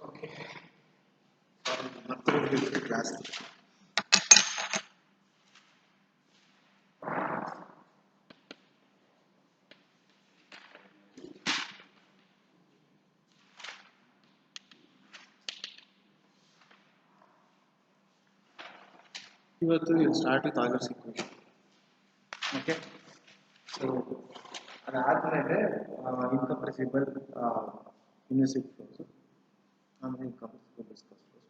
Okay. ಮತ್ತೆ class. ಇವತ್ತು we'll start with Euler's equation. Okay. So ಅದಾದ್ಮೇಲೆ incompressible inviscid flows ಆಮೇಲೆ incompressible viscous flows.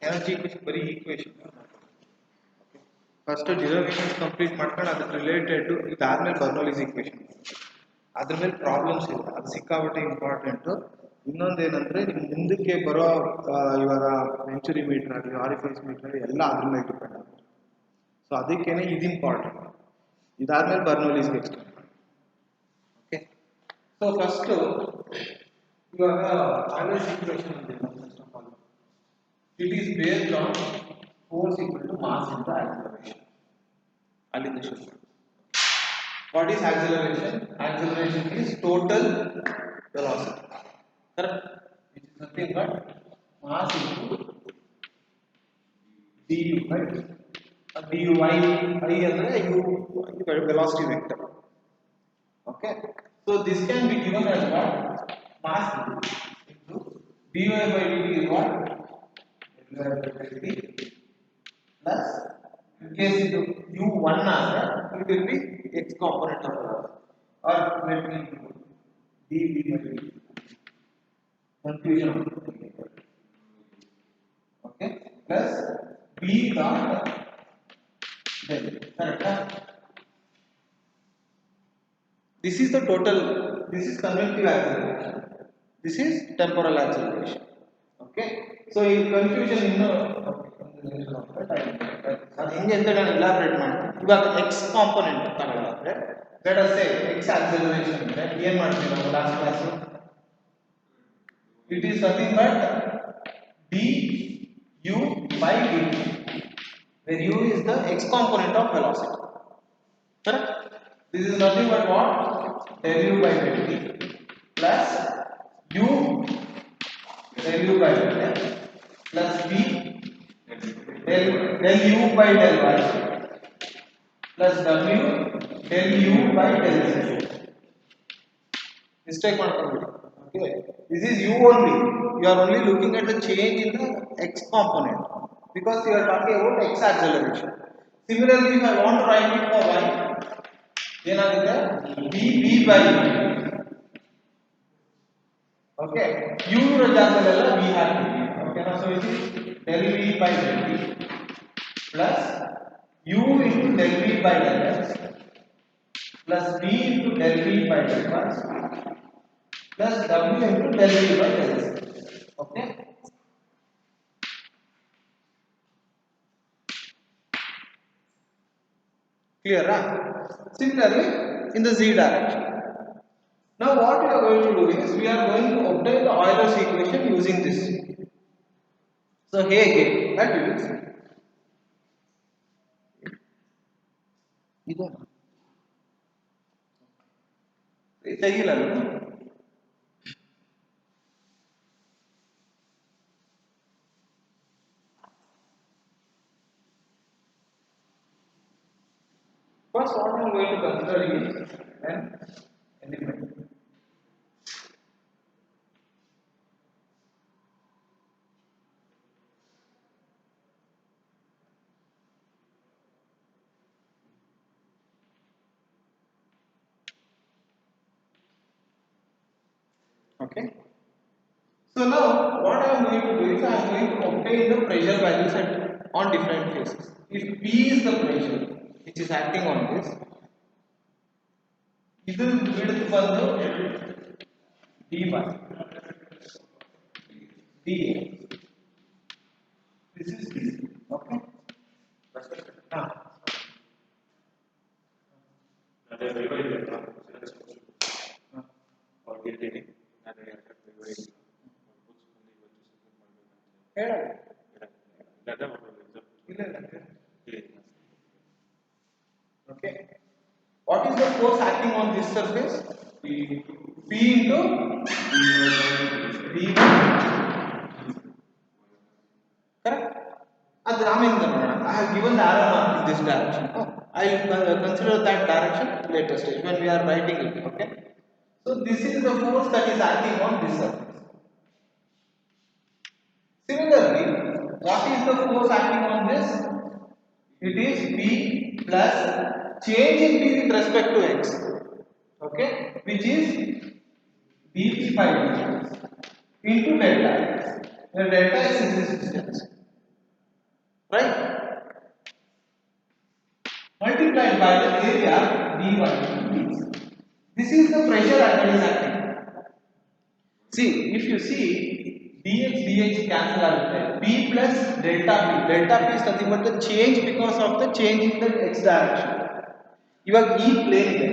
Energy equation ಬರೀ equation. First derivations complete ಮಾಡ್ಕೊಂಡು ಅದಕ್ಕೆ ರಿಲೇಟೆಡ್ ಇದಾದ್ಮೇಲೆ ಬರ್ನೌಲಿಸ್ ಈಕ್ವೇಷನ್ ಅದ್ರ ಮೇಲೆ ಪ್ರಾಬ್ಲಮ್ಸ್ ಇದೆ, ಅದು ಸಿಕ್ಕಾಪಟ್ಟೆ ಇಂಪಾರ್ಟೆಂಟು. ಇನ್ನೊಂದೇನೆಂದರೆ ನಿಮ್ಮ ಮುಂದಕ್ಕೆ ಬರೋ ಇವಾಗ ವೆಂಚುರಿ ಮೀಟರ್ ಆಗಲಿ ಆರಿಫೈಸ್ ಮೀಟರ್ ಆಗಲಿ ಎಲ್ಲ ಅದ್ರ ಮೇಲೆ ಡಿಪೆಂಡ್ ಆಗುತ್ತೆ. ಸೊ ಅದಕ್ಕೇನೆ ಇದು ಇಂಪಾರ್ಟೆಂಟ್. ಇದಾದ್ಮೇಲೆ ಬರ್ನೌಲಿಸ್ಗೆ ಎಕ್ಸ್ಟೆಂಡ್ ಮಾಡಿ. ಓಕೆ, ಸೊ ಫಸ್ಟು ಇವಾಗ ಆಲ್ವೇಸ್ ಈಕ್ವೇಷನ್ ಇದೆ first of all. It is based on force equal to mass into acceleration. ಅಲ್ಲಿಂದ ಶುರು. What is acceleration? Acceleration is total velocity. Correct? Which is nothing but mass into du by du I ಅಂದ್ರೆ u velocity vector. Okay? So this can be given as what? Mass into dy by dt is what? Plus in case ಇದು u1 ಆದರೆ it will be x component of velocity, or let me dv by dt. Confusion. Okay, plus v dot del. Correct? This is the total. This is convective acceleration. This is temporal acceleration. Okay, so in confusion ಇನ್ನು ಅದು ಹೆಂಗೆ ಅಂತ ನಾನು elaborate ಮಾಡ್ತೀನಿ. ಇವಾಗ X component ತಗೊಳ್ಳೋದಾದ್ರೆ let us say X acceleration ಅಂದ್ರೆ ಏನು ಮಾಡ್ತೀವಿ ನಾವು last class? It is nothing but du by dt, where u is the x component of velocity. Correct? This is nothing but what? Del u by del t plus u del u by del x plus v del u by del y plus w del u by del z. Mistake ಮಾಡ್ಕೊಂಡ್ಬಿಡಿ. Okay, this is u only. You are only looking at the change in the x component because you are talking about x acceleration. Similarly, if I want to write it for y, ಏನಾಗುತ್ತೆ? dv by dt. Okay, u ಜಾಗದಲ್ಲೆಲ್ಲ v ಹಾಕ್ತೀವಿ. Okay, so it is del v by del t plus u into del v by del x plus v into del v by del y plus w into del v by del z. Okay, clear? Similarly in the z direction. Now what we are going to do is we are going to obtain the Euler's equation using this. So ಹೇಗೆ that we will see. ಇದು ತೆಗಿಲ್ಲ. First, what I am going to consider is an element. Okay. So now, what I am going to do is I am going to obtain the pressure values on different phases. If P is the pressure which is acting on this, ಇದು width ಬಂದು d by dA. This is d. Okay. ಹೇಳ್ತೀನಿ ನಾನು Okay. What is the force acting on this surface? P into D. Correct? ಅದು ಆಮೇಲೆ ನೋಡೋಣ. I have given the arrow mark in this direction. Oh, I will consider that direction later stage when we are writing it. Okay. So this is the force that is acting on this surface. Similarly, what is the force acting on this? It is P plus change in P with respect to x. Okay, which is dP by dx into delta x, where delta x is this distance, right? Multiplied by the area dy dx. This is the pressure that is acting. See, if you see dx cancel out, p plus delta p. Delta p is nothing but the change because of the change in the x direction. ಇವಾಗ ಈ plane ಇದೆ,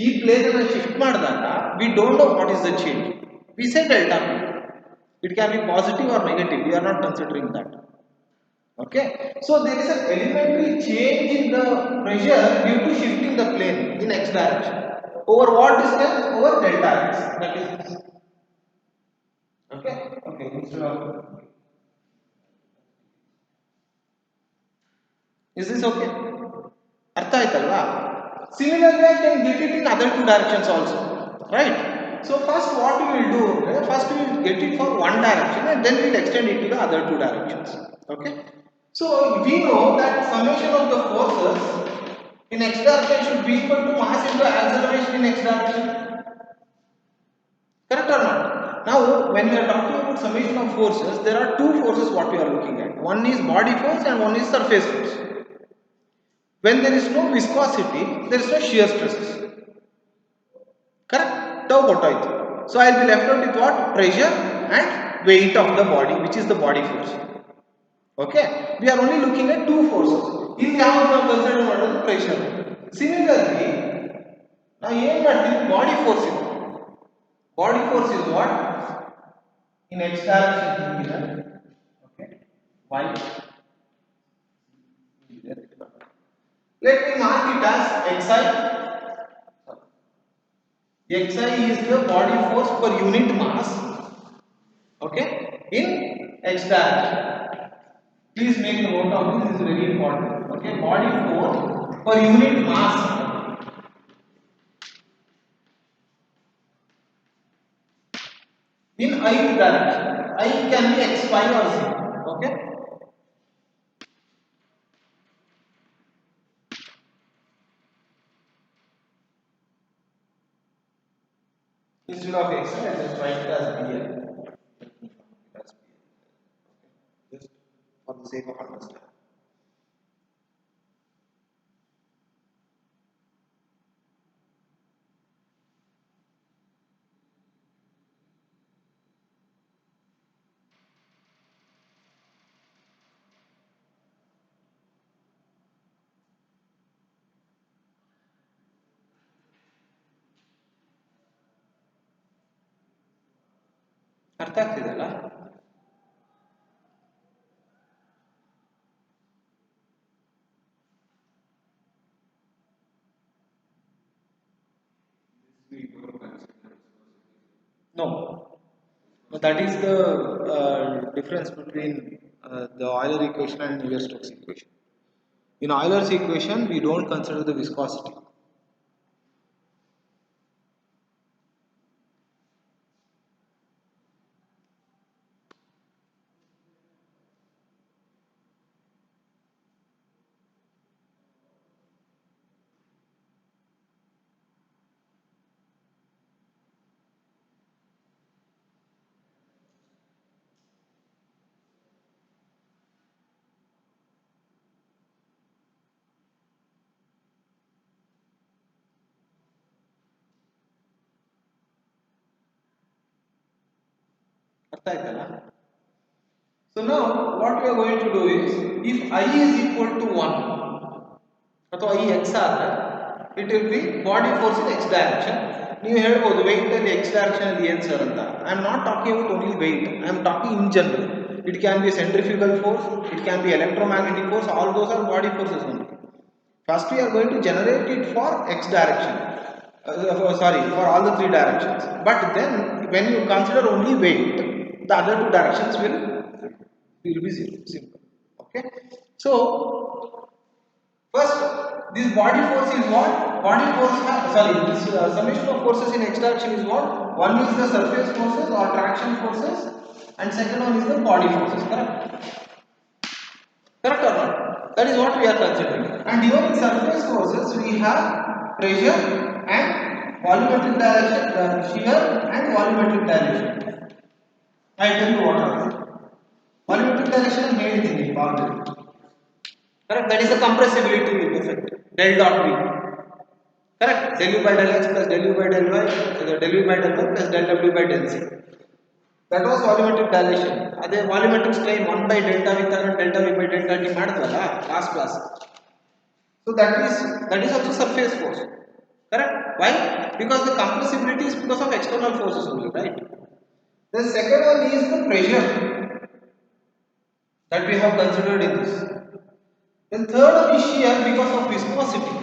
ಈ plane ಅನ್ನು shift ಮಾಡಿದಾಗ we don't know what is the change. We say delta P. It can be positive or negative. We are not considering that. Okay, so there is an elementary change in the pressure due to shifting the plane in x direction. Over what distance? Over delta x. That is this. Okay, okay. Instead of, is this okay? ಅರ್ಥ ಆಯ್ತಲ್ವಾ? Similarly, I can get it in other two directions also, right? So first what we will do, first we will get it for one direction and then we will extend it to the other two directions. Okay? So we know that summation of the forces in x direction should be equal to mass into acceleration in x direction. Correct or not? Now when we are talking about summation of forces, there are two forces what we are looking at. One is body force and one is surface force. When there is no viscosity, there is no shear stresses. Correct? Tau gottayitu. So I will be left out with what? Pressure and weight of the body, which is the body force. Okay? We are only looking at two forces. In the house of consider what is the pressure. Similarly, now ಏನು ಮಾಡ್ತೀವಿ? Body force ಇದೆ. Body force is what? In x direction here. Okay? Y. Let me mark it as xi. Xi is the body force per unit mass, okay, in x direction. Please make a note of this. This is very important. Okay, body force per unit mass in ith direction. I can be x5 or z. Okay. Instead of x, I just write it as bl. Just for the sake of understanding. ಅರ್ಥ ಆಗ್ತಿದೆಯಲ್ಲ? No. That is the difference between the Euler equation and Navier-Stokes equation. In Euler's equation, we don't consider the viscosity. So now what we are going to do is, if I is equal to 1 ಅಥವಾ I x ಆದರೆ, it will be body force in x direction. ನೀವು ಹೇಳ್ಬೋದು weight ಅಲ್ಲಿ x direction ಅಲ್ಲಿ ಏನು sir ಅಂತ. I am not talking about only weight, I am talking in general. It can be centrifugal force, it can be electromagnetic force, all those are body forces only. First we are going to generate it for x direction, sorry, for all the three directions. But then when you consider only weight, the other two directions will be simple. Okay, so first, this body force is what? Body force, this summation of forces in x direction is what? One is the surface forces or traction forces, and second one is the body forces. Correct? Correct or not? That is what we are considering. And even in surface forces, we have pressure and volumetric direction, shear and volumetric direction. I tell you what are they. Volumetric direction is made in the boundary. Correct? That is the compressibility effect. Del dot V. Correct? Del U by del X plus del U by del Y, del U by del Y plus del W by del Z. That was volumetric dilation. Adhe volumetric strain 1 by delta V and delta V by delta T madadvalla last class. So that is also surface force. Correct? Why? Because the compressibility is because of external forces only, right? The second one is the pressure that we have considered in this. Then third one is shear because of viscosity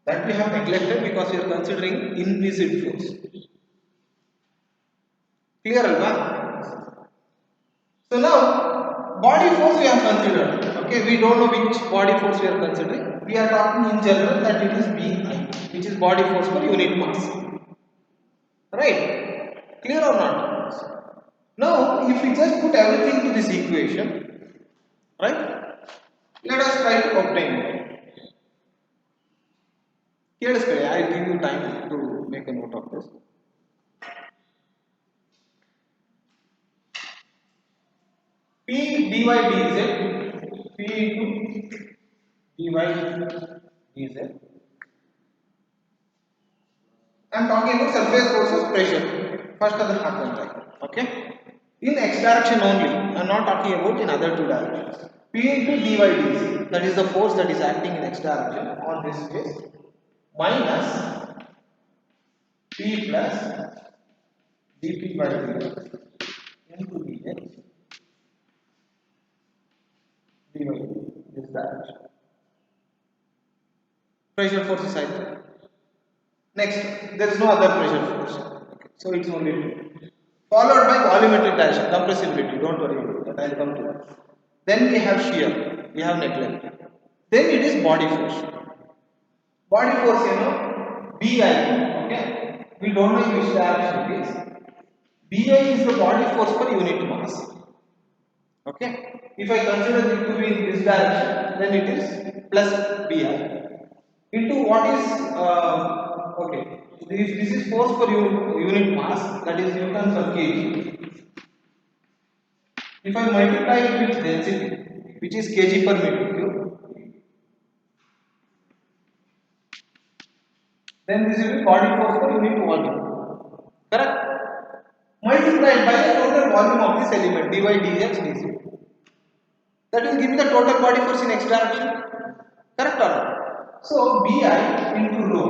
that we have neglected because we are considering implicit force. Clear alva? So now body force we have considered. Okay, we don't know which body force we are considering. We are talking in general that it is BI, which is body force per unit mass. Right? Clear or not? Now if we just put everything to this equation, right? Let us try to obtain it. Here's where I will give you time to make a note of this. P dy dz, P into dy dz. I am talking about surface forces, pressure. First other happen, okay? In x direction only. I am not talking about in other two directions. P into dy dz, that is the force that is acting in x direction on this space, minus P plus dp by dt into dx dy this direction. Pressure force is either. Next, there is no other pressure force. Okay. So it's only followed by volumetric direction, compressibility. Don't worry about that. I'll come to that. Then we have shear. We have neglected. Then it is body force. Body force, you know, BI. Okay. We don't know which direction it is. BI is the body force per unit mass. Okay. If I consider it to be in this direction, then it is plus BI into what is okay. If this is force per unit mass, that is Newton per kg. If I multiply it with density, which is kg per meter cube, then this will be body force per unit volume. Correct? Multiplied by the total volume of this element, dy dx dz. That will give me the total body force in x direction. Correct or not? So Bi into rho.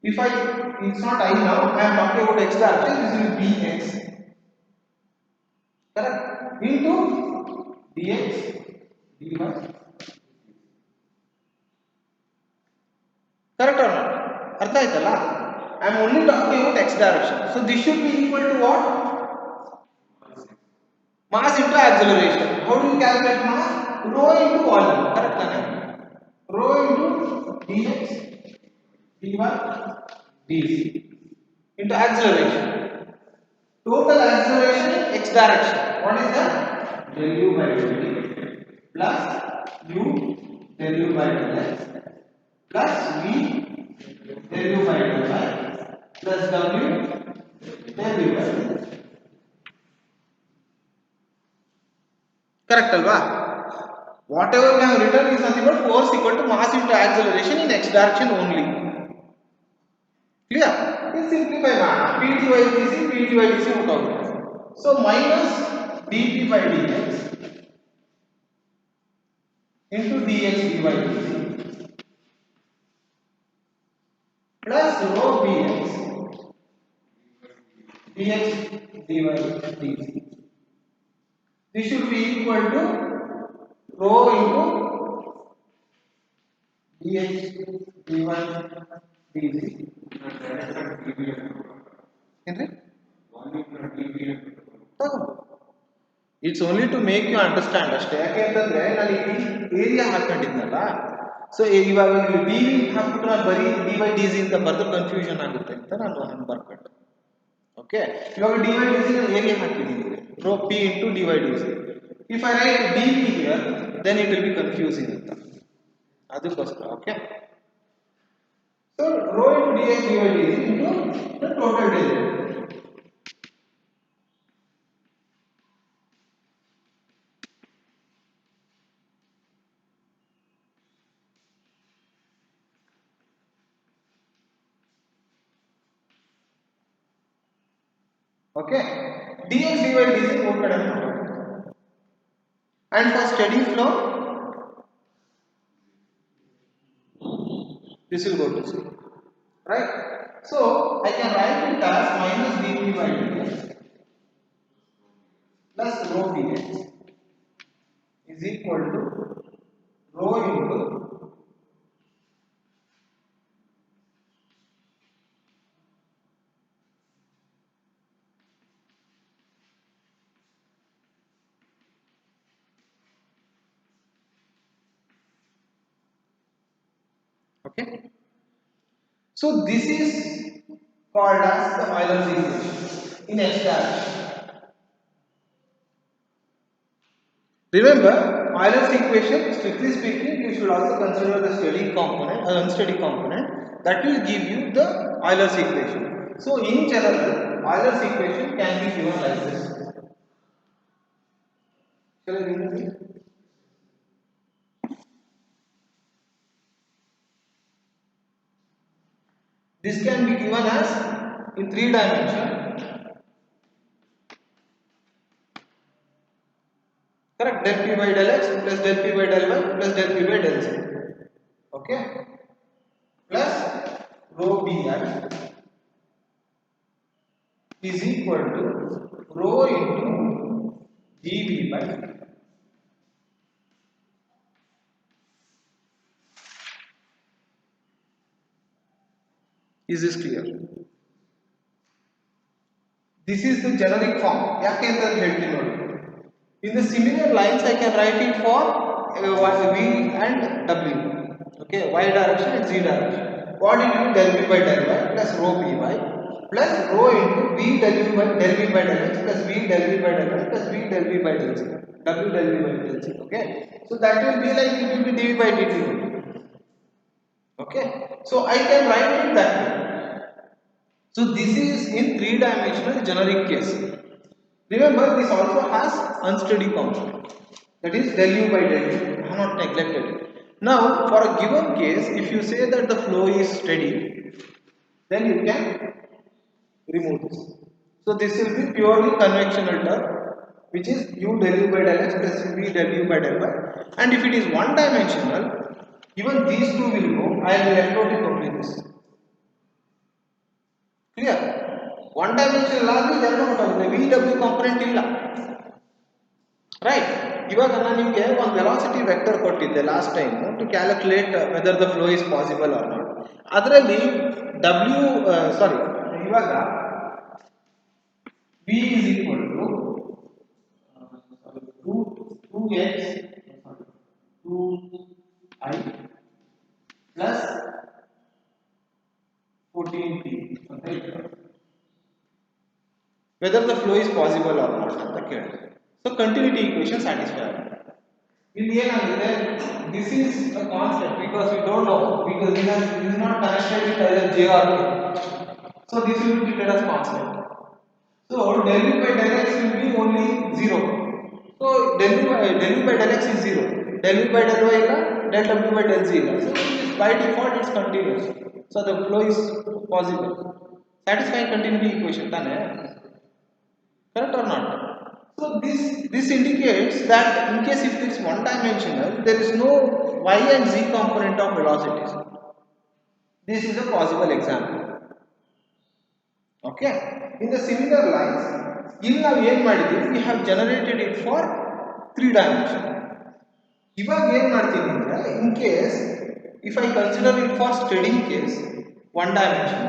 If it's not I now, I am talking about x direction, this will be Bx. Correct? Into dx dy. Correct or not? Artha aitalla? I am only talking about x direction. So this should be equal to what? Mass into acceleration. How do you calculate mass? Rho into volume. Correct or not? Rho into dx dy dz into acceleration. Total acceleration in x direction. What is that? Del u by del t plus u del u by del x plus v del u by del y plus w del u by del x. Correct alva? Whatever we have written is nothing but force equal to mass into acceleration in x direction only. Clear? We'll simplify now. P dy dz out of it. So minus dp by dx into dx dy dz plus rho dx dy dt. This should be equal to rho into dx dy dt. Henry? It's only to make you understand ಅಷ್ಟೇ ಯಾಕೆ ಅಂತಂದ್ರೆ ನಾನು ಇಲ್ಲಿ area ಹಾಕೊಂಡಿದ್ನಲ್ಲ so ಇವಾಗ D V ಹಾಕ್ಬಿಟ್ರೆ ನಾನು ಬರೀ D y d C ಅಂತ ಬರೆದು ಕನ್ಫ್ಯೂಷನ್ ಆಗುತ್ತೆ ಅಂತ ನಾನು ಹಂಗೆ ಬರ್ಕೊಂಡೆ ಓಕೆ ಇವಾಗ ಡಿ ವೈ ಡಿ ಸಿ ನಾನು ಏರಿಯಾ ಹಾಕಿದ್ದೀನಿ rho p into d y d c if I write d v here then it will be confusing ಅಂತ ಅದಕ್ಕೋಸ್ಕರ okay so rho into d x d y d c into the total derivative. Okay, dx dy dz both kade ಮಾಡಬೇಕು. And for steady flow, this will go to 0, right? So I can write it as minus dv by dx plus rho dx is equal to rho into okay. So this is called as the Euler's equation in x direction. Remember, Euler's equation, strictly speaking, you should also consider the steady component, unsteady component. That will give you the Euler's equation. So in general, Euler's equation can be given like this. Shall I read it? This can be given as in 3 dimensions. Correct? Del p by del x plus del p by del y plus del p by del z. Okay? Plus rho bi is equal to rho into dv by dt. Is this clear? This is the generic form. ಯಾಕೆ ಅಂತ ಹೇಳ್ತೀನಿ ನೋಡಿ. In the similar lines, I can write it for v and w. Okay, y direction and z direction. What it will del v by del y plus rho by plus rho into v del v by del x plus v del v by del y plus v del v by del z. W del v by del z. Okay, so that will be like it will be dv by dt. Okay, so I can write it that way. So this is in 3-dimensional generic case. Remember, this also has unsteady component, that is del u by del t. I have not neglected it. Now, for a given case, if you say that the flow is steady, then you can remove this. So this will be purely convectional term, which is u del u by del x plus v del u by del y. And if it is one-dimensional, even these two will go. I will left out it only this. Clear? One dimensional ಆದ್ರೆ ಎರಡು ಹೊರಟೋಗುತ್ತೆ v ಡಬ್ಲ್ಯೂ component ಇಲ್ಲ right ಇವಾಗ ನಾನು ನಿಮಗೆ ಒಂದು velocity vector ಕೊಟ್ಟಿದ್ದೆ last time to calculate whether the flow is possible or not ಅದರಲ್ಲಿ ಡಬ್ಲ್ಯೂ ಸಾರಿ ಇವಾಗ v is equal to 2x 2i plus 14t whether the flow is possible or not ಅಂತ ಕೇಳಿದೆ ಸೊ ಕಂಟಿನ್ಯೂಟಿ ಈಕ್ವೇಷನ್ ಸ್ಯಾಟಿಸ್ಫೈ ಆಗುತ್ತೆ ಇಲ್ಲಿ ಏನಾಗುತ್ತೆ this is a constant because we don't no because this is not connected with either j or k so this will be treated as constant so del u by del x will be only 0 so del u by del x is 0 del u by del y illa del w by del z illa so by default it's continuous so the flow is possible satisfying continuity equation tane correct or not so this indicates that in case if it is one dimensional there is no y and z component of velocities this is a possible example Okay, in the similar lines, ಇಲ್ಲಿ ನಾವು ಏನು ಮಾಡಿದ್ದೀವಿ, we have generated it for 3 dimension. ಇವಾಗ ಏನು ಮಾಡ್ತೀನಿ ಅಂದರೆ, in case if I consider it for steady case 1 dimension,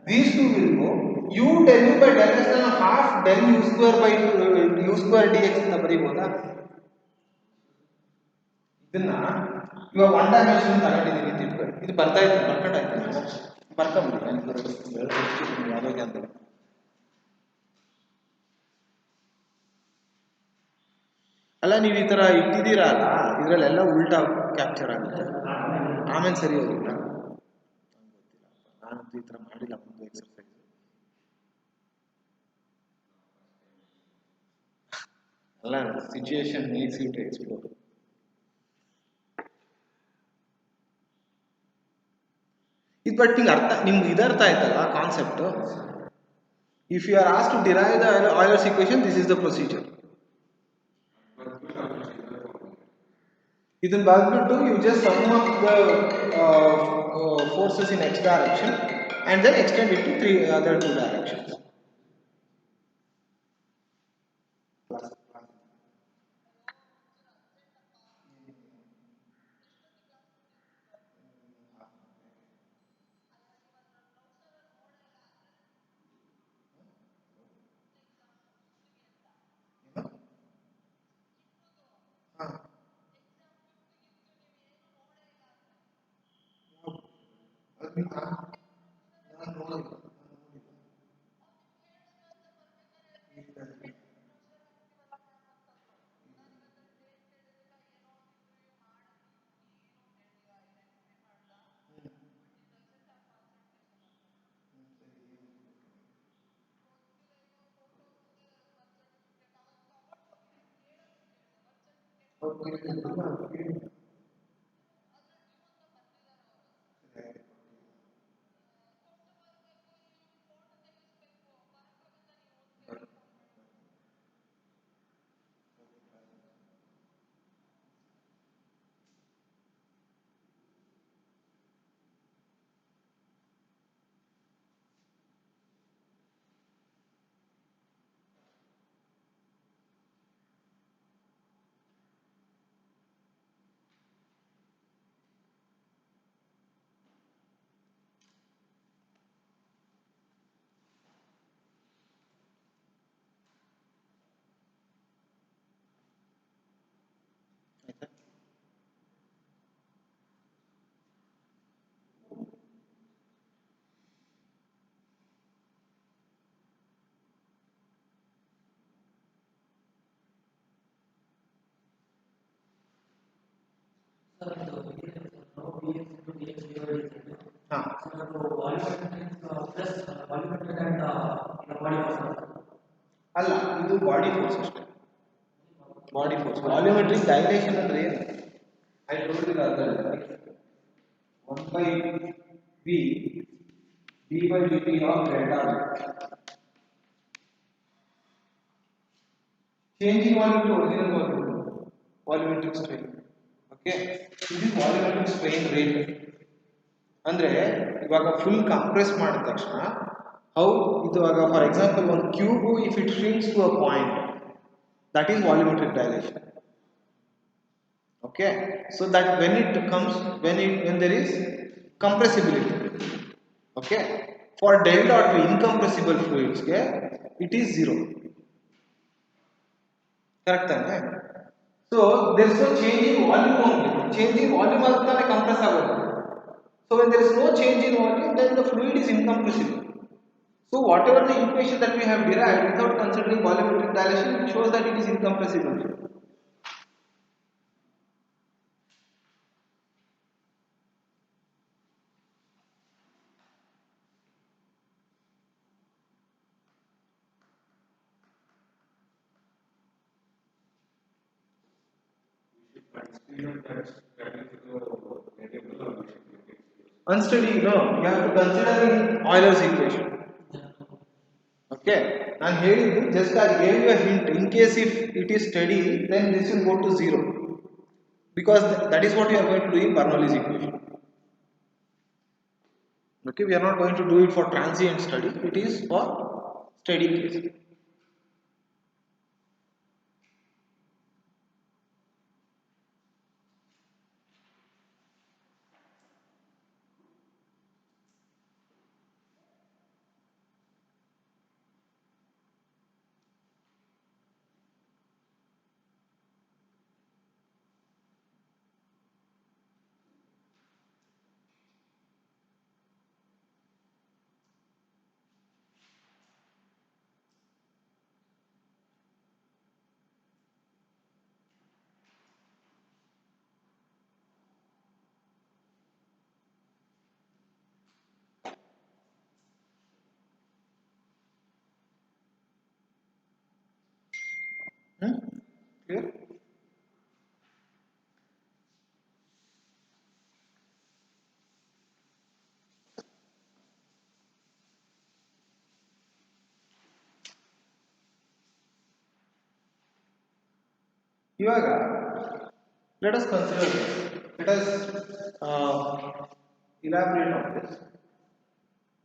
these two will go u del u by del x na half del u square by u square dx ಅಂತ ಬರೀಬೋದಾ? ಇದನ್ನ ಇವಾಗ 1 dimension ತಗೊಂಡಿದ್ದೀನಿ ಅಂತ ಇಟ್ಕೊಳ್ಳಿ, ಇದು ಬರ್ತಾ ಇತ್ತು ಬರ್ಕೊಂಡಾಯ್ತು ಬರ್ಕೊಂಬಿಡಿ ಯಾವಾಗ ಅಂತ. ಅಲ್ಲ ನೀವು ಈ ತರ ಇಟ್ಟಿದ್ದೀರಾ ಅಲ್ಲ, ಇದರಲ್ಲೆಲ್ಲ ಉಲ್ಟಾ ಕ್ಯಾಪ್ಚರ್ ಆಗುತ್ತೆ, ಆಮೇಲೆ ಸರಿ ಹೋಗಿಲ್ಲ. ನಾನು ಈ ತರ ಮಾಡಿಲ್ಲ ಮುಂದೆ ಎಕ್ಸರ್ಸೈಸ್. ಅಲ್ಲ, situation makes you to explore. ಇದು ಬಟ್ ನಿಮ್ಗೆ ನಿಮ್ಗೆ ಇದರ್ಥ ಆಯ್ತಲ್ಲ concept. If you are asked to derive the Euler's equation, this is the procedure. ಇದನ್ನ ಬರ್ಬಿಟ್ಟು you just sum up the forces in x direction and then extend it to 3 other 2 directions. ಅಲ್ಲ, ಇದು body force ಅಷ್ಟೇ. Body force. Volumetric dilation ಅಂದ್ರೆ ಏನು? I told you ಅದರ್ 1 by v d by dt of delta change in volume to original volume, volumetric strain. Okay, this is volumetric strain rate. ಅಂದ್ರೆ ಇವಾಗ full compress ಮಾಡಿದ ತಕ್ಷಣ how ಇದು ಇವಾಗ for example ಒಂದು cube if it shrinks to a point, that is volumetric dilation. Okay, so that when it comes when there is compressibility, okay, for del dot v incompressible fluids ge it is 0. correct ane? So there is no change in volume only. Change in volume agtane compress agodu. So when there is no change in volume, then the fluid is incompressible. So whatever the equation that we have derived without considering volumetric dilation, it shows that it is incompressible. Unsteady, no, you have to consider in Euler's equation. Okay, and here just I gave you a hint. In case if it is steady, then this will go to 0, because that is what you are going to do in Bernoulli's equation. Okay, we are not going to do it for transient study, it is for steady case. Clear? ಇವಾಗ let us consider this. Let us elaborate on this.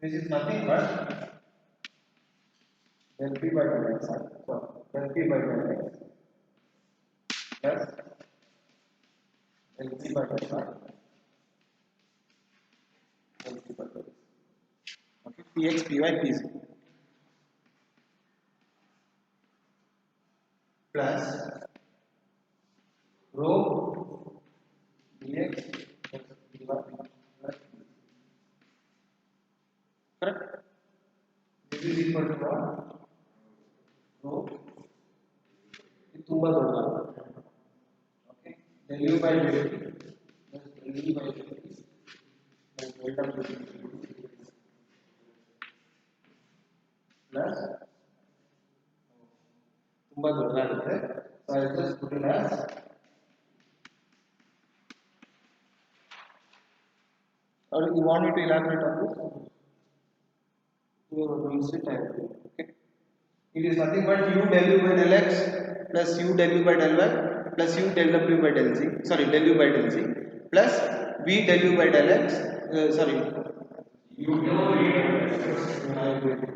This is nothing but del p by del x, del p by del x plus del p by del y, del p by del x. Okay, px, py, pz plus rho dx plus dy plus correct. This is equal to what? Rho. ಇದು ತುಂಬಾ ದೊಡ್ಡದಾಗುತ್ತೆ. Okay. Del u by del t plus del v by del t plus delta by del t plus ತುಂಬಾ ದೊಡ್ಡದಾಗುತ್ತೆ. So I just put it as or you want me to elaborate on this? You will sit and okay. It is nothing but u del u by del x plus u del u by del y plus u del w by del z. Sorry, del u by del z plus v del u by del x. Sorry. U del u by del x.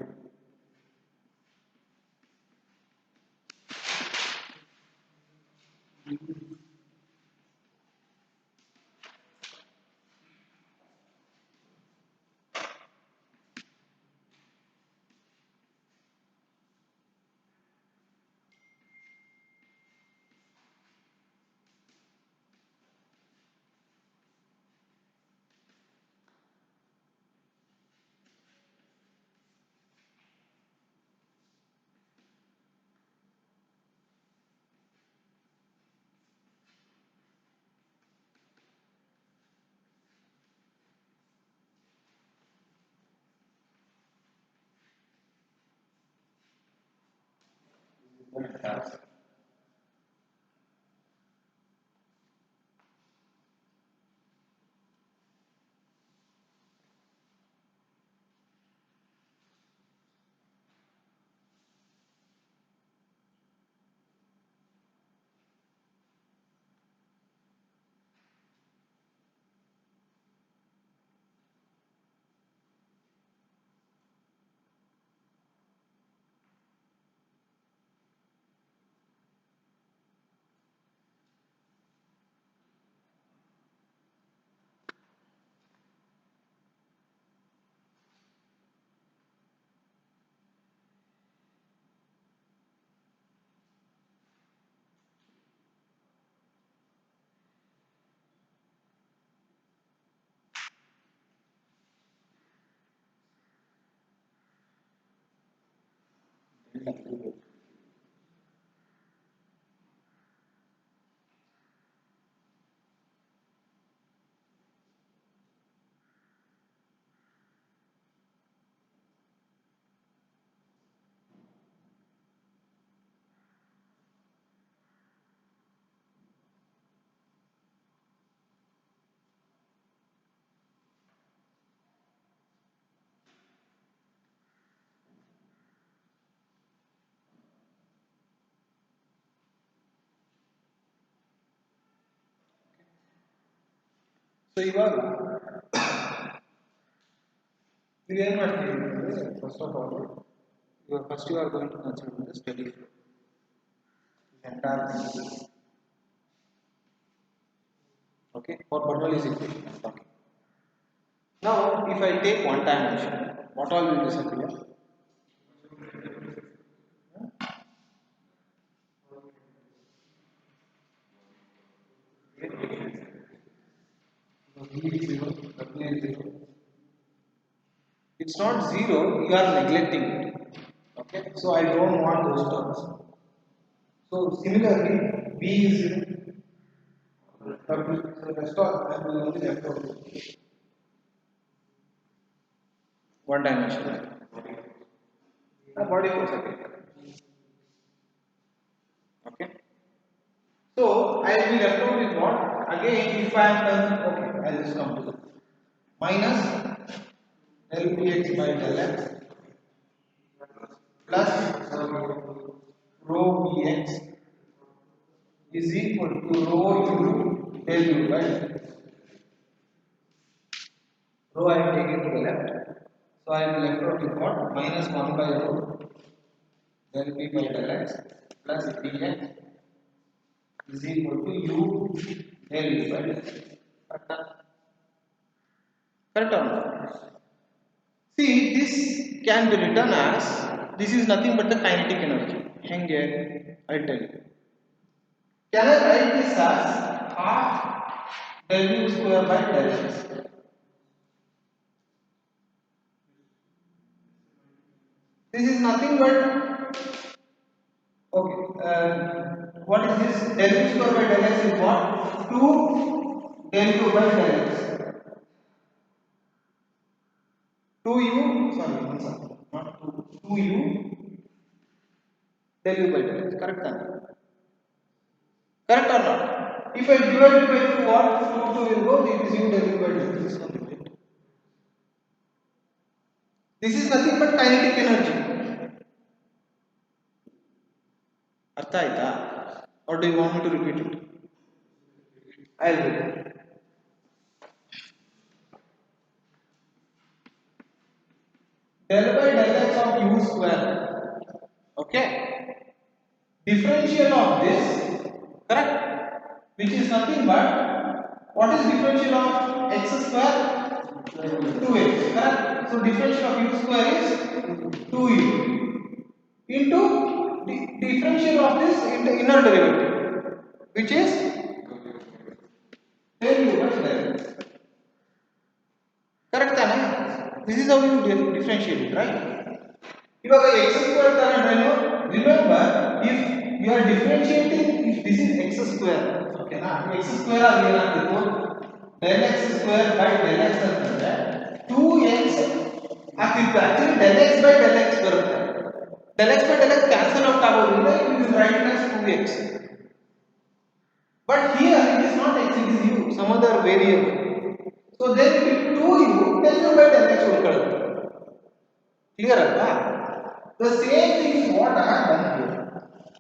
So ಇವಾಗ ಇದು ಏನು ಮಾಡ್ತೀವಿ ಅಂದರೆ first of all ಇವಾಗ first you are going to consider the steady flow entire thing. Okay, for Bernoulli's equation I'm talking. Now if I take one dimension, what all will disappear? It's not zero, you are neglecting it. Okay, so I don't want those terms. So similarly, B is zero. So rest of I will only left out one dimension. Body force again. Okay. So I will be left out with what? Again, if I am done, okay, I'll just come to it. Minus del px by del x plus rho px is equal to rho u del u by rho I am taking to the left, so I am left out with what? Minus 1 by rho del p by del x plus dx is equal to u del u by del x. Correct or not? See, this can be written as, this is nothing but the kinetic energy. Henge, I'll tell you. Can I write this as half del u square by del x? This is nothing but, okay, what is this? Del u square by del x is what? 2 del u by del x. 2u, sorry, not 2, 2u del u by del x. Correct or not? Correct or not? If I divide it by 2, what? 2 will go, it is u del u by del x. This is nothing but kinetic energy. Artha aita? Or do you want me to repeat it? I'll do it. Del by del x of u square. Okay. Differential of this, correct? Which is nothing but, what is differential of x square? 2x, correct? So differential of u square is 2u into differential of this into inner derivative, which is del u by del x. Correct ತಾನೆ? This is how you differentiate it, right? ಇವಾಗ x square ತಗೊಂಡ್ರೇನು? Remember, if you are differentiating, if this is x square, okay ನಾ? x square ಆಗಿ ಏನಾಗ್ತಿತ್ತು? del x square by del x ಅಂತಂದ್ರೆ 2x ಆಗ್ತಿತ್ತು. Actually del x by del x ಬರುತ್ತೆ. Del x by del x cancel out ಆಗೋದ್ರಿಂದ you will write it as 2x. But here it is not x, it is u, some other variable. So then it will 2u del u by del x ಉಳ್ಕೊಳ್ಳುತ್ತೆ. Clear alva? The same thing is what I have done here.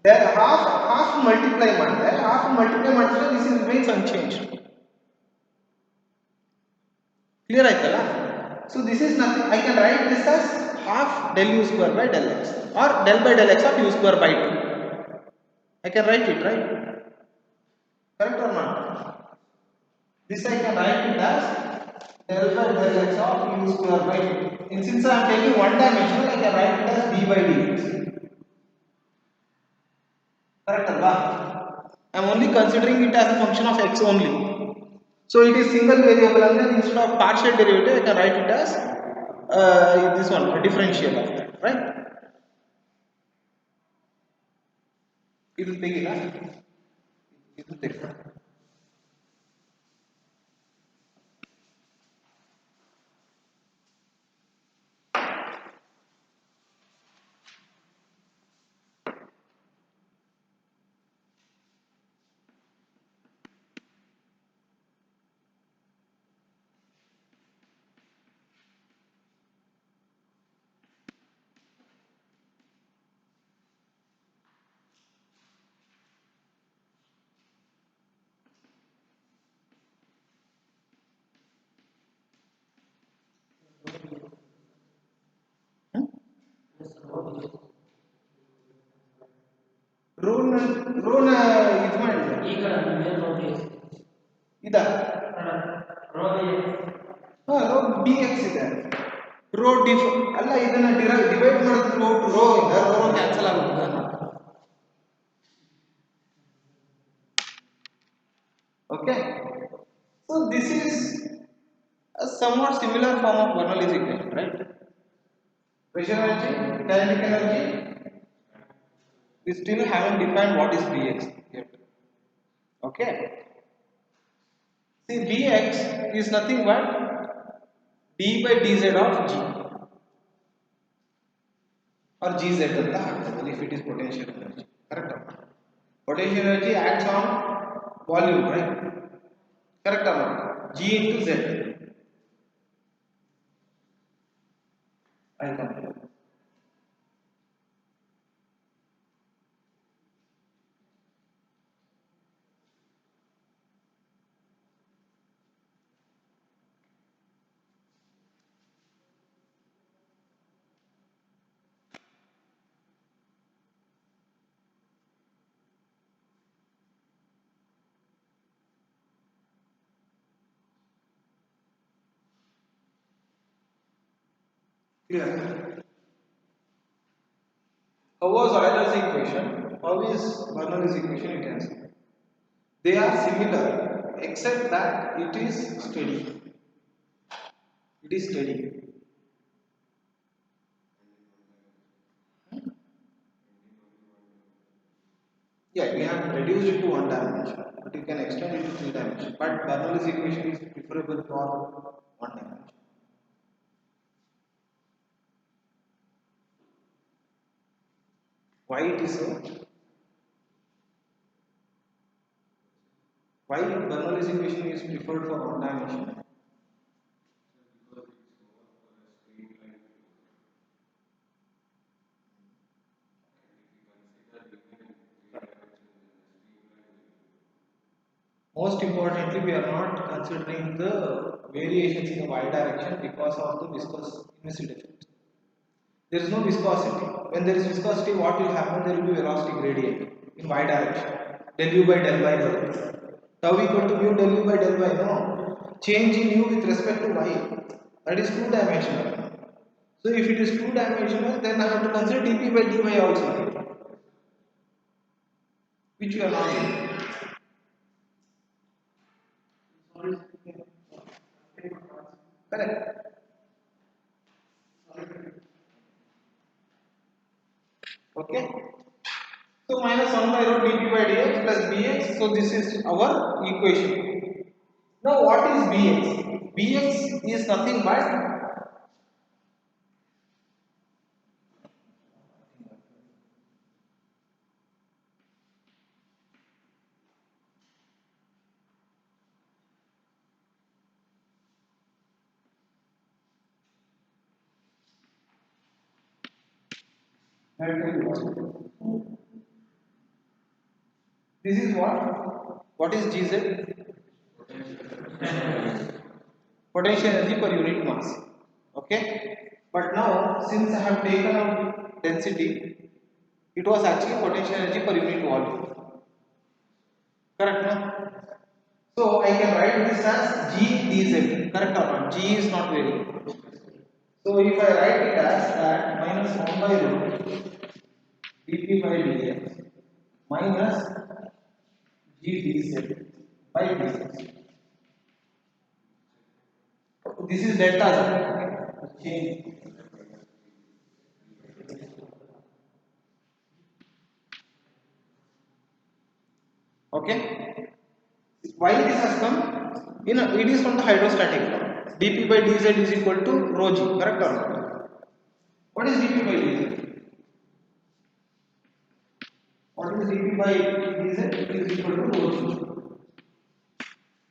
Then half multiply ಮಾಡಿದ್ರೆ this is remains unchanged. Clear ಆಯ್ತಲ್ಲ? So this is nothing, I can write this as half del u square by del x or del by del x of u square by 2. I can write it, right? Correct or not? This I can write it as del by del x of u square by 2. And since I am taking one dimensional, I can write it as d by dx. Correct alva? I am only considering it as a function of x only. So it is single variable, and then instead of partial derivative, I can write it as this one, a differential of that, right? It will take it. It will take it. ರೋನ ರೋನ ಇದು ಮಾಡಿದೆ ಈ ಕಡೆ ಮೇಲೆ ನೋಡಿ ಇದ rho rho B X ಇದೆ rho ಡಿಫ್ ಅಲ್ಲ ಇದನ್ನ ಡಿವೈಡ್ ಮಾಡಿದ್ರೆ ರೋ ಇದೆ ರೋ ಕ್ಯಾನ್ಸಲ್ ಆಗುತ್ತೆ okay so this is a somewhat similar form of Bernoulli's equation right pressure energy kinetic energy we still haven't defined what is Bx yet okay see Bx is nothing but d by dz of g or gz anta ಹಾಕ್ತೀವಿ if it is potential energy correct potential energy acts on volume right correct or not g into z I come clear how was Euler's equation how is Bernoulli's equation you can see they are similar except that it is steady yeah we have reduced it to one dimension but you can extend it to three dimension but Bernoulli's equation is preferable for one dimension why it is so why Bernoulli's equation is preferred for one dimension most importantly we are not considering the variations in the y direction because of the viscous inviscid effect there is no viscosity when there is viscosity what will happen there will be velocity gradient in y direction del u by del y tau equal to mu del u by del y no change in u with respect to y that is two dimensional so if it is two dimensional then I have to consider dp by dy also which we are not doing correct okay so minus 1 by root dp by dx plus bx so this is our equation now what is bx is nothing but this is what is gz potential energy per unit mass okay but now since I have taken out density it was actually potential energy per unit volume correct no so I can write this as g dz correct or not g is not variable so if I write it as that minus 1 by root dp by dx minus g dz by dx this is delta z change okay why this has come in it is from the hydrostatic law dp by dz is equal to rho g correct or not what is dp by dz what is dp by dz it is equal to rho g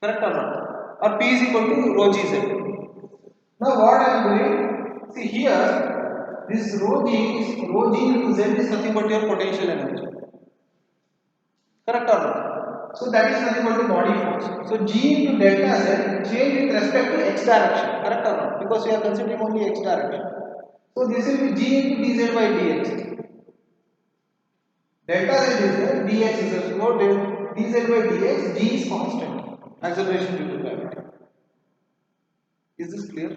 correct or not or p is equal to rho gz now what I am doing see here this rho g into z is nothing but your potential energy correct or not so that is nothing but the body force so g into delta z change with respect to x direction correct or not because we are considering only x direction So this will be g into dz by dx. Delta z is there, dx is there. So dz by dx, g is constant. Acceleration due to gravity. Is this clear?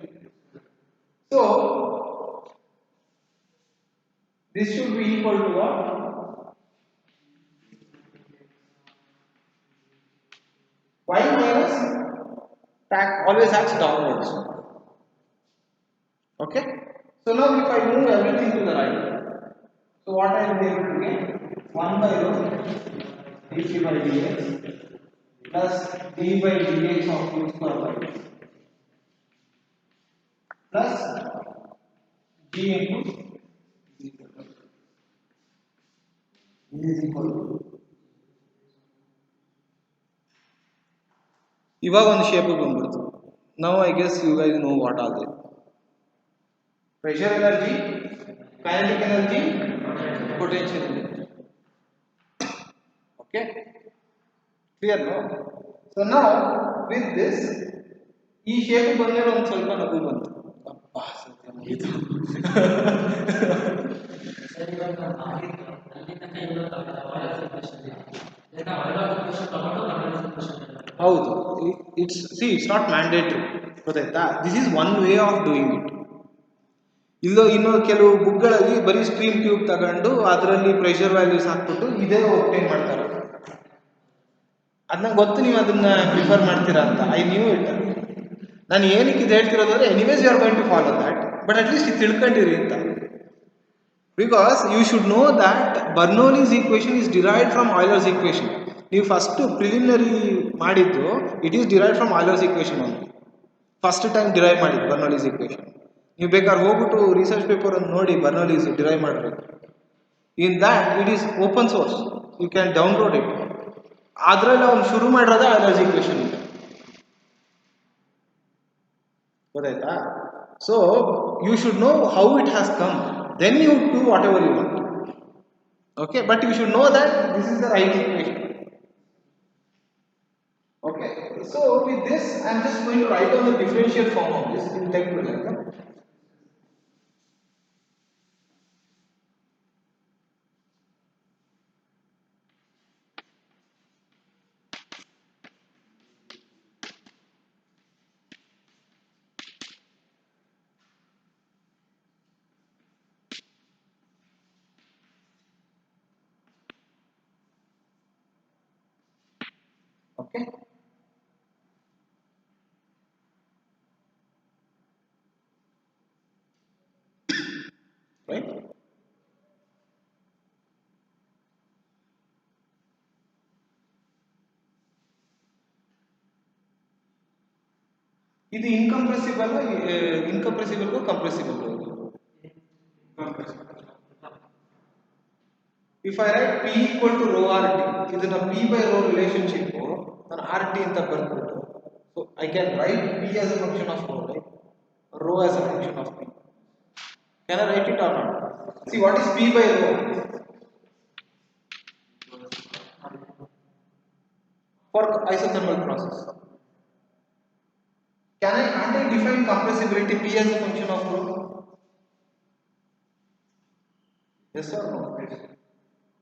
So this should be equal to what? Y minus always acts downwards. Okay? So now if I move everything to the right, so what I will be able to get? 1 by rho dc by dx plus d by dx of u square by x plus g into d is equal to ಇವಾಗ ಒಂದು shape ಬಂದ್ಬಿಡ್ತು. Now I guess you guys know what are they. Pressure energy, kinetic energy, potential energy. Okay, clear no? So now with this ಈ shape ಬಂದ್ಮೇಲೆ ಒಂದು ಸ್ವಲ್ಪ ನಗು ಬಂತು. ಅಪ್ಪಾ ಸತ್ಯ ಮುಗೀತು. ಸರ್ ಇವಾಗ ನಾನು ಆಗಿದ್ದು ಅಲ್ಲಿ ತನಕ ಇರೋದು ಆಯಿಲ್ ಸಿಕ್ವೇಷನ್ ಈಗ ಆಯಿಲ್ ಸಿಕ್ವೇಷನ್ ತಗೊಂಡು ಆಯಿಲ್ ಸಿಕ್ವೇಷನ್ ಹೌದು, ಇಟ್ಸ್ ನಾಟ್ ಮ್ಯಾಂಡೇಟ್ರಿ, ಗೊತ್ತಾಯ್ತಾ? This is one way of doing it. ಇನ್ನು ಕೆಲವು ಬುಕ್ಗಳಲ್ಲಿ ಬರೀ ಸ್ಟ್ರೀಮ್ ಟ್ಯೂಬ್ ತಗೊಂಡು ಅದರಲ್ಲಿ ಪ್ರೆಷರ್ ವ್ಯಾಲ್ಯೂಸ್ ಹಾಕ್ಬಿಟ್ಟು ಇದೇ ಒಬ್ಟೈನ್ ಮಾಡ್ತಾರೆ. ಅದು ನಂಗೆ ಗೊತ್ತು ನೀವು ಅದನ್ನ ಪ್ರಿಫರ್ ಮಾಡ್ತೀರಾ ಅಂತ. I knew it. ನಾನು ಏನಕ್ಕೆ ಇದು ಹೇಳ್ತಿರೋದು ಅಂದರೆ anyways you are going to follow that, but at least ಇದು ತಿಳ್ಕೊಂಡಿರಿ ಅಂತ. Because you should know that Bernoulli's equation is derived from Euler's equation. ನೀವು ಫಸ್ಟ್ ಪ್ರಿಲಿಮಿನರಿ ಮಾಡಿದ್ದು it is derived from Euler's equation ಅಂತ. ಫಸ್ಟ್ ಟೈಮ್ ಡಿರೈವ್ ಮಾಡಿದ್ದು Bernoulli's equation. ನೀವು ಬೇಕಾದ್ರೆ ಹೋಗ್ಬಿಟ್ಟು ರಿಸರ್ಚ್ ಪೇಪರ್ ಅನ್ನು ನೋಡಿ ಬರ್ನೌಲಿಸ್ ಡಿರೈವ್ ಮಾಡಬೇಕು. In that it is open source, you can download it. ಅದರಲ್ಲಿ ಅವ್ನು ಶುರು ಮಾಡಿರೋದೇ ಆಯ್ಲರ್ಸ್ ಈಕ್ವೇಷನ್ ಇದೆ, ಗೊತ್ತಾಯ್ತಾ? So you should know how it has come, then you do whatever you want. Okay, but you should know that this is the right equation. Okay, so with this I am just going to write down the differential form of this. It will take me like that. Okay. Right? ಇದು incompressible, ಇನ್ಕಂಪ್ರೆಸಿಬಲ್ಗೂ compressible. If I write P equal to rho RT, ಇದನ್ನ P by rho relationship ನಾನು RT ಅಂತ ಬರ್ದ್ಬಿಟ್ಟು, so I can write P as a function of rho, right? Rho as a function of P. Can I write it or not? See, what is P by rho? For isothermal process. Can't I define compressibility P as a function of rho? Yes or no?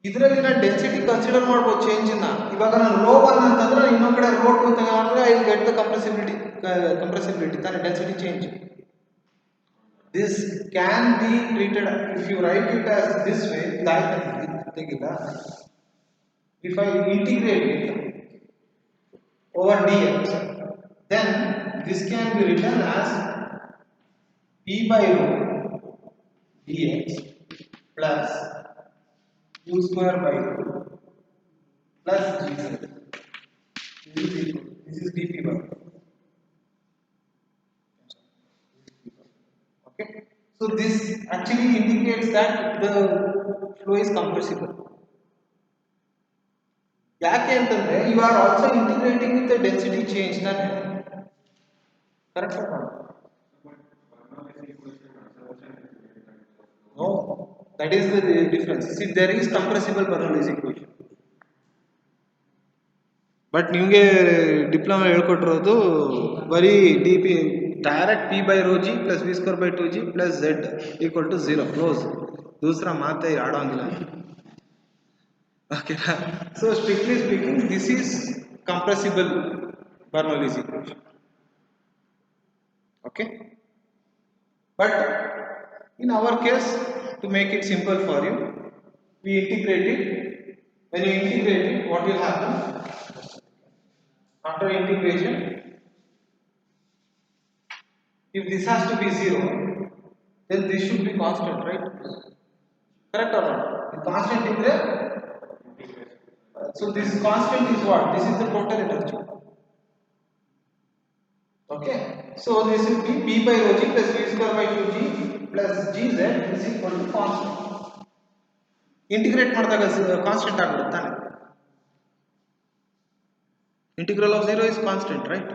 ಇದರಲ್ಲಿ ನಾನು density consider ಮಾಡ್ಬೋದು change ನ. ಇವಾಗ ನಾನು rho 1 ಅಂತಂದ್ರೆ ಇನ್ನೊಂದು ಕಡೆ rho 2 ತಗೊಂಡ್ರೆ I will get the compressibility ತಾನೆ, density change. This can be treated if you write it as this way, ತೆಗಿಲ್ಲ. If I integrate it over dx, then this can be written as P by rho dx plus u square by rho plus gz. This is dp by rho. Okay, so this actually indicates that the flow is compressible. ಯಾಕೆ ಅಂತಂದ್ರೆ you are also integrating with the density change. ನಾನು correct no, that is the difference. See there is compressible Bernoulli's equation, but ನಿಮಗೆ diploma ಹೇಳ್ಕೊಟ್ಟಿರೋದು ಬರೀ direct p by rho g plus v square by 2g plus z equal to 0 close. दूसरा माते आड़ोंगिला. Okay. So strictly speaking, this is compressible Bernoulli's equation. Okay. But in our case, to make it simple for you, we integrate it. When you integrate it, what will happen? After integration, if this has to be 0, then this should be constant, right? Correct or not? The constant is there. So this constant is what? This is the total energy. Okay. So this will be p by rho g plus v square by 2g plus gz is equal to constant. Integrate ಮಾಡಿದಾಗ constant ಆಗಿಬಿಡುತ್ತೆ ತಾನೆ. Integral of 0 is constant, right?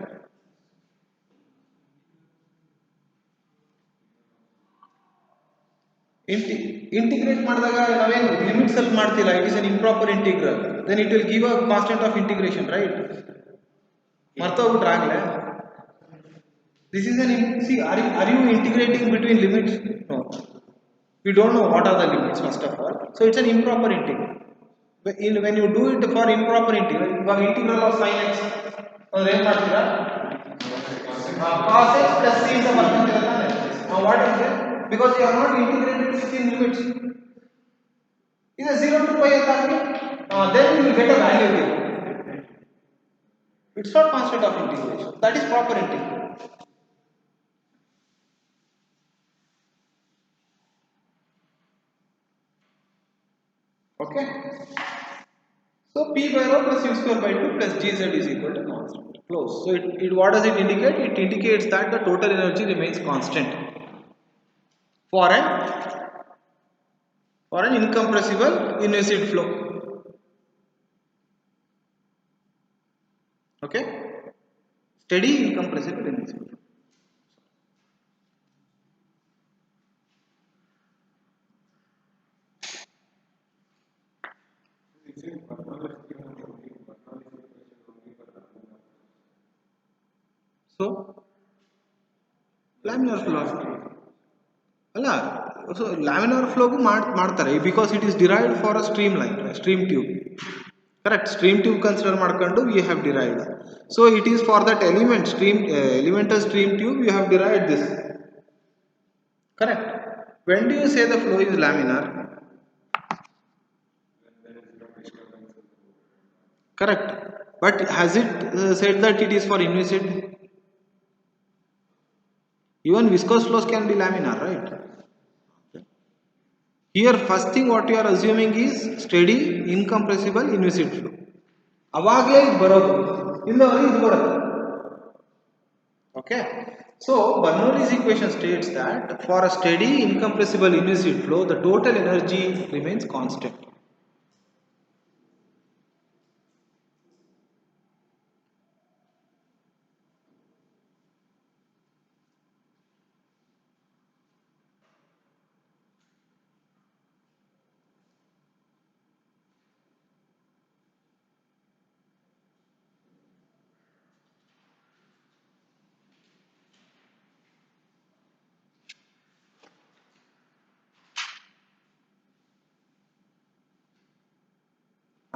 Integrate ಮಾಡಿದಾಗ ನಾವೇನು limits ಅಲ್ಲಿ ಮಾಡ್ತಿಲ್ಲ, it is an improper integral, then it will give a constant of integration, right? ಮರ್ತೋಗ್ಬಿಟ್ರೆ ಆಗಲೇ. This is an see, are you integrating between limits? No. We don't know what are the limits first of all. So it's an improper integral. When you do it for improper integral, ಇವಾಗ integral of sin x ಅಂದ್ರೆ ಏನು ಮಾಡ್ತೀರಾ? Cos x plus c ಅಂತ ಬರ್ತಿದ್ದೀರಾ ತಾನೆ. Now what is it? Because you are not integrated within limits. Is a 0 to pi ಅಂತ ಹಾಕಿ, then you will get a value here. It's not constant of integration. That is proper integral. Okay. So p by rho plus u square by 2 plus gz is equal to constant. Close. So what does it indicate? It indicates that the total energy remains constant for an incompressible inviscid flow. Okay. Steady incompressible inviscid flow. So laminar flow ಅಲ್ಲ, so laminar flow ಮಾಡ್ತಾರೆ because it is derived for a streamline, stream tube. Correct. Stream tube consider ಮಾಡ್ಕೊಂಡು we have derived. So it is for that elemental stream tube you have derived this. Correct. When do you say the flow is laminar? Correct. But has it said that it is for inviscid? Even viscous flows can be laminar, right? Here first thing what you are assuming is steady incompressible inviscid flow. ಅವಾಗಲೇ ಇದು ಬರೋದು, ಇಲ್ಲವರೆ ಇದು ಬರುತ್ತೆ. Okay. So Bernoulli's equation states that for a steady incompressible inviscid flow the total energy remains constant.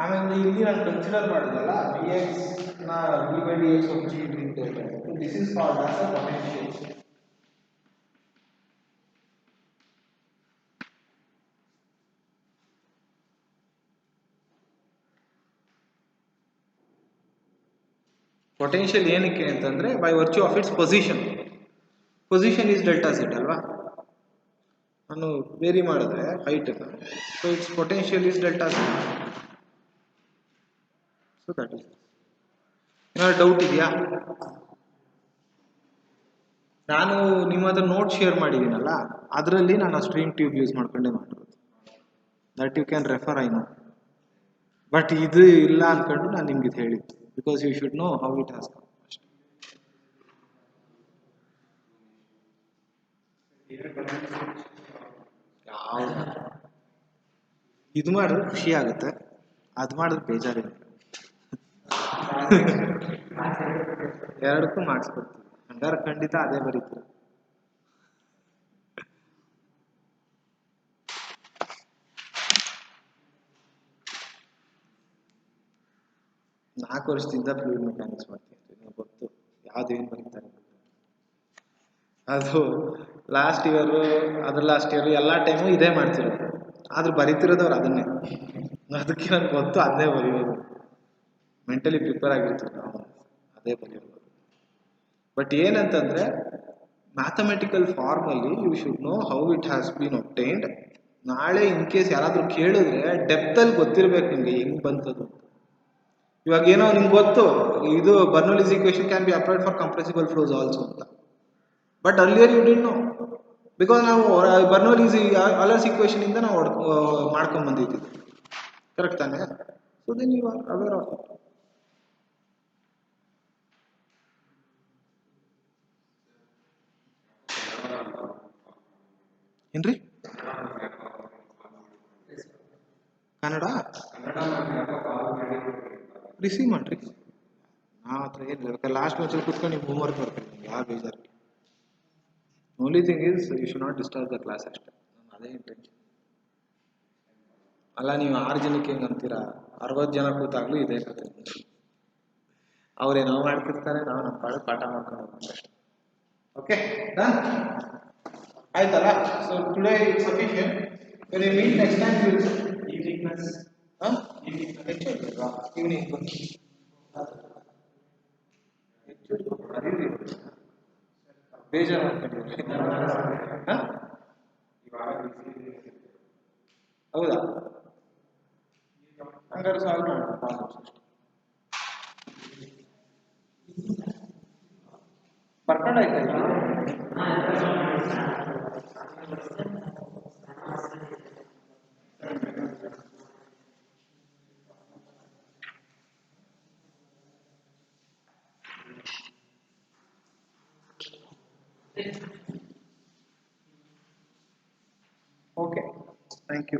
ಆಮೇಲೆ ಇಲ್ಲಿ ನಾನು consider ಮಾಡಿದಲ್ಲ Vx ನ v by dx of g delta. This is called as a potential. Potential ಏನಕ್ಕೆ ಅಂತಂದ್ರೆ by virtue of its position. Position is delta z ಅಲ್ವಾ, ನಾನು very ಮಾಡಿದ್ರೆ height, so its potential is delta z. So that is. ಏನಾದ್ರು doubt ಇದೆಯಾ? ನಾನು ನಿಮ್ಮ ಹತ್ರ ನೋಟ್ ಶೇರ್ ಮಾಡಿದ್ದೀನಲ್ಲ, ಅದರಲ್ಲಿ ನಾನು ಸ್ಟ್ರೀಮ್ ಟ್ಯೂಬ್ ಯೂಸ್ ಮಾಡ್ಕೊಂಡೇ ಮಾಡಿರೋದು. That you can refer, I know. But ಇದು ಇಲ್ಲ ಅಂದ್ಕೊಂಡು ನಾನು ನಿಮ್ಗೆ ಇದು ಹೇಳಿದ್ದು, because you should know how it has come. ಇದು ಮಾಡಿದ್ರೆ ಖುಷಿ ಆಗುತ್ತೆ, ಅದು ಮಾಡಿದ್ರೆ ಬೇಜಾರಿಲ್ಲ. ಎರಡಕ್ಕೂ ಮಾರ್ಕ್ಸ್ ಕೊಡ್ತೀವಿ. ಸರ್ ಖಂಡಿತ ಅದೇ ಬರೀತಾರೆ. ನಾಲ್ಕು ವರ್ಷದಿಂದ ಫ್ಲೂಯಿಡ್ ಮೆಕ್ಯಾನಿಕ್ಸ್ ಮಾಡ್ತೀನಿ, ನನಗೆ ಗೊತ್ತು ಯಾವ್ದೇನು ಬರೀತಾರೆ. ಅದು ಲಾಸ್ಟ್ ಇಯರು ಎಲ್ಲ ಟೈಮು ಇದೇ ಮಾಡ್ತಿರೋದು, ಆದ್ರೂ ಬರೀತಿರೋದವ್ರು ಅದನ್ನೇ. ಅದಕ್ಕೆ ನನಗೆ ಗೊತ್ತು ಅದನ್ನೇ ಬರೆಯೋದು. ಮೆಂಟಲಿ ಪ್ರಿಪೇರ್ ಆಗಿರ್ತೀವಿ ನಾವು, ಅದೇ ಬರೆಯೋದು. ಬಟ್ ಏನಂತಂದ್ರೆ mathematical formally you should know how it has been obtained. ನಾಳೆ ಇನ್ ಕೇಸ್ ಯಾರಾದರೂ ಕೇಳಿದ್ರೆ ಡೆಪ್ತಲ್ಲಿ ಗೊತ್ತಿರ್ಬೇಕು ನಿಮಗೆ ಹೆಂಗ್ ಬಂತದ್ದು. ಇವಾಗ ಏನೋ ನಿಮ್ಗೆ ಗೊತ್ತು ಇದು Bernoulli's equation can be applied for compressible flows also ಅಂತ, but earlier you did no, because ನಾವು ಬರ್ನೌಲಿಸ್ ಅಲರ್ಸ್ ಈಕ್ವೇಷನ್ ಇಂದ ನಾವು ಮಾಡ್ಕೊಂಡ್ ಬಂದಿದ್ದೀವಿ, ಕರೆಕ್ಟ್ ತಾನೆ? So then you are aware of it. ಏನ್ರಿ ಕನ್ನಡ ರಿಸೀವ್ ಮಾಡ್ರಿ, ನಾವು ಹತ್ರ ಏನಿಲ್ಲ. ಲಾಸ್ಟ್ ಮ್ಯಾಚಲ್ಲಿ ಕೂತ್ಕೊಂಡು ನೀವು ಹೋಮ್ವರ್ಕ್ ಬರ್ತೀನಿ, ಯಾವ ಬೇಜಾರು. Only thing is you should not disturb the class ಅಷ್ಟೇ, ನಾನು ಅದೇ ಇಂಟೆನ್ಷನ್. ಅಲ್ಲ ನೀವು 6 ಜನಕ್ಕೆ ಹೆಂಗೆ ಅಂತೀರಾ, 60 ಜನ ಕೂತಾಗ್ಲೂ ಇದೇ ಕತೆ. ಅವ್ರೇನೋ ಮಾಡ್ತಿರ್ತಾರೆ, ನಾವು ನಮ್ಮ ಪಾಡು ಪಾಠ ಮಾಡ್ಕೊಂಡು ಹೋಗ್ಬೇಕು ಅಷ್ಟೇ. ಓಕೆ ಡನ್ ಆಯ್ತಲ್ಲ? So today it's sufficient. When you meet next time evening class. Evening ಬನ್ನಿ. ಬೇಜಾರು ಮಾಡ್ಕೊಂಡಿದ್ದೀವಿ. ಹೌದಾ? ಹಂಗಾರೆ ಸಾಲ್ವ್ ಮಾಡೋಣ ಪ್ರಾಬ್ಲಮ್ಸ್ ಅಷ್ಟೇ. ಬರ್ಕೊಂಡಾಯ್ತಲ್ಲ? Okay, thank you.